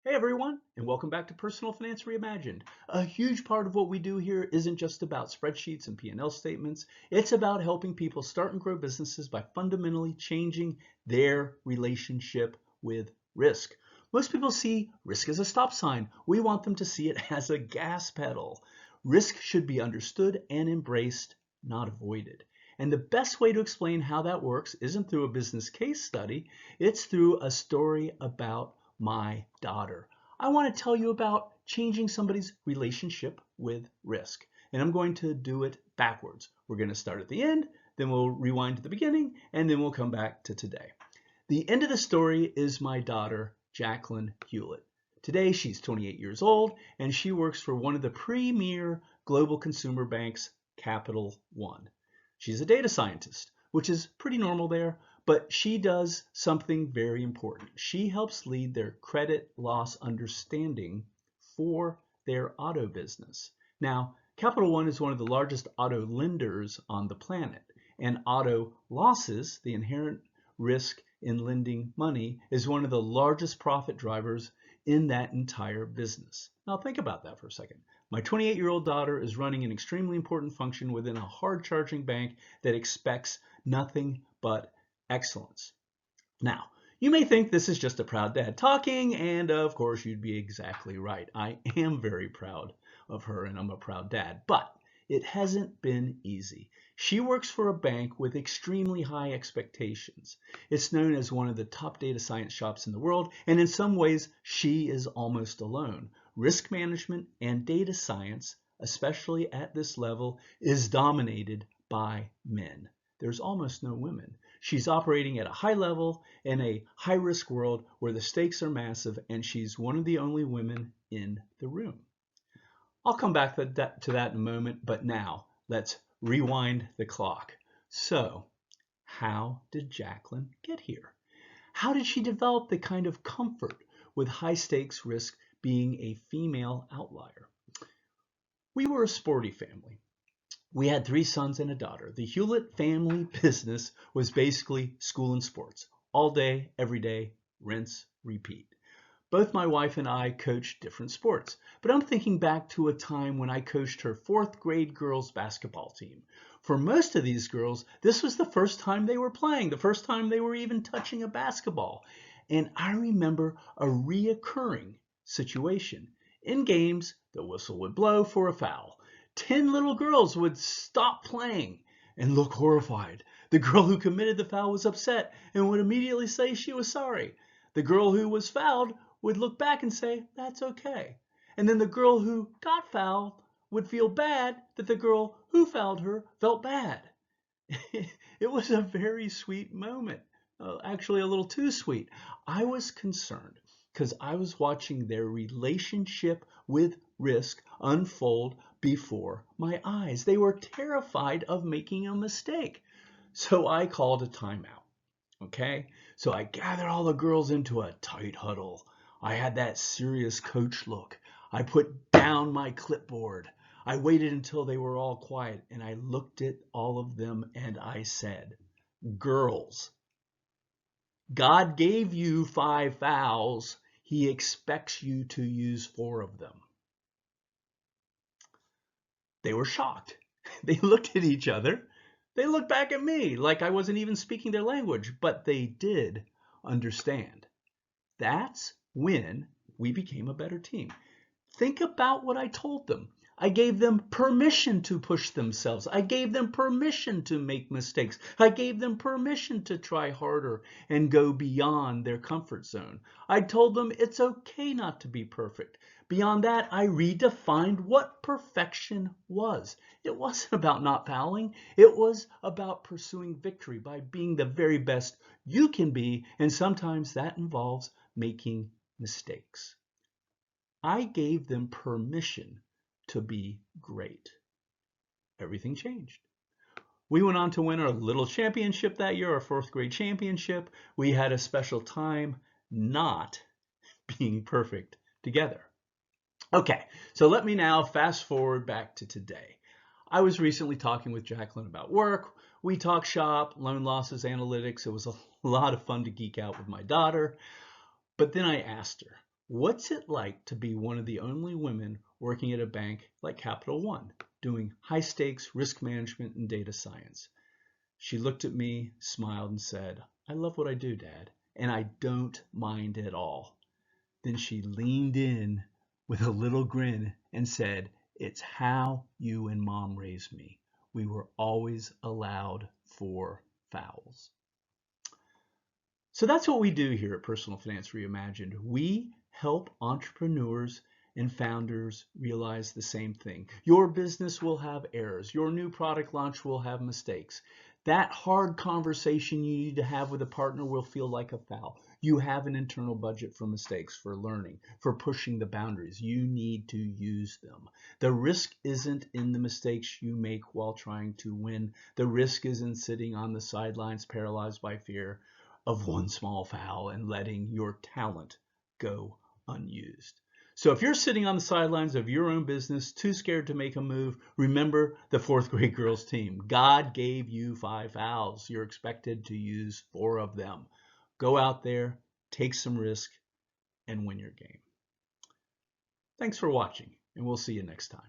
Hey everyone, and welcome back to Personal Finance Reimagined. A huge part of what we do here isn't just about spreadsheets and P&L statements. It's about helping people start and grow businesses by fundamentally changing their relationship with risk. Most people see risk as a stop sign. We want them to see it as a gas pedal. Risk should be understood and embraced, not avoided. And the best way to explain how that works isn't through a business case study, it's through a story about my daughter. I want to tell you about changing somebody's relationship with risk. And I'm going to do it backwards. We're going to start at the end, then we'll rewind to the beginning, and then we'll come back to today. The end of the story is my daughter, Jacquelyn Hulett. Today, she's 28 years old, and she works for one of the premier global consumer banks, Capital One. She's a data scientist, which is pretty normal there, but she does something very important. She helps lead their credit loss understanding for their auto business. Now, Capital One is one of the largest auto lenders on the planet, and auto losses, the inherent risk in lending money, is one of the largest profit drivers in that entire business. Now think about that for a second. My 28-year-old daughter is running an extremely important function within a hard-charging bank that expects nothing but excellence. Now, you may think this is just a proud dad talking, and of course you'd be exactly right. I am very proud of her and I'm a proud dad, but it hasn't been easy. She works for a bank with extremely high expectations. It's known as one of the top data science shops in the world, and in some ways she is almost alone. Risk management and data science, especially at this level, is dominated by men. There's almost no women. She's operating at a high level in a high-risk world where the stakes are massive, and she's one of the only women in the room. I'll come back to that in a moment, but now let's rewind the clock. So, how did Jacquelyn get here? How did she develop the kind of comfort with high-stakes risk being a female outlier? We were a sporty family. We had 3 sons and a daughter. The Hulett family business was basically school and sports. All day, every day, rinse, repeat. Both my wife and I coached different sports, but I'm thinking back to a time when I coached her 4th grade girls basketball team. For most of these girls, this was the first time they were playing, the first time they were even touching a basketball. And I remember a reoccurring situation. In games, the whistle would blow for a foul. 10 little girls would stop playing and look horrified. The girl who committed the foul was upset and would immediately say she was sorry. The girl who was fouled would look back and say, that's okay. And then the girl who got fouled would feel bad that the girl who fouled her felt bad. It was a very sweet moment, actually a little too sweet. I was concerned because I was watching their relationship with risk unfold before my eyes. They were terrified of making a mistake. So I called a timeout. Okay? So I gathered all the girls into a tight huddle. I had that serious coach look. I put down my clipboard. I waited until they were all quiet and I looked at all of them and I said, girls, God gave you 5 fouls. He expects you to use 4 of them. They were shocked. They looked at each other. They looked back at me like I wasn't even speaking their language, but they did understand. That's when we became a better team. Think about what I told them. I gave them permission to push themselves. I gave them permission to make mistakes. I gave them permission to try harder and go beyond their comfort zone. I told them it's okay not to be perfect. Beyond that, I redefined what perfection was. It wasn't about not fouling. It was about pursuing victory by being the very best you can be, and sometimes that involves making mistakes. I gave them permission to be great. Everything changed. We went on to win our little championship that year, our 4th grade championship. We had a special time not being perfect together. Okay, so let me now fast forward back to today. I was recently talking with Jacquelyn about work. We talked shop, loan losses, analytics. It was a lot of fun to geek out with my daughter. But then I asked her, What's it like to be one of the only women working at a bank like Capital One, doing high stakes risk management and data science? She looked at me, smiled, and said, I love what I do, Dad, and I don't mind at all. Then she leaned in with a little grin and said, it's how you and Mom raised me. We were always allowed 4 fouls. So that's what we do here at Personal Finance Reimagined. We help entrepreneurs and founders realize the same thing. Your business will have errors. Your new product launch will have mistakes. That hard conversation you need to have with a partner will feel like a foul. You have an internal budget for mistakes, for learning, for pushing the boundaries. You need to use them. The risk isn't in the mistakes you make while trying to win. The risk is in sitting on the sidelines paralyzed by fear of one small foul and letting your talent go unused. So if you're sitting on the sidelines of your own business, too scared to make a move, remember the 4th grade girls team. God gave you 5 fouls. You're expected to use 4 of them. Go out there, take some risk, and win your game. Thanks for watching, and we'll see you next time.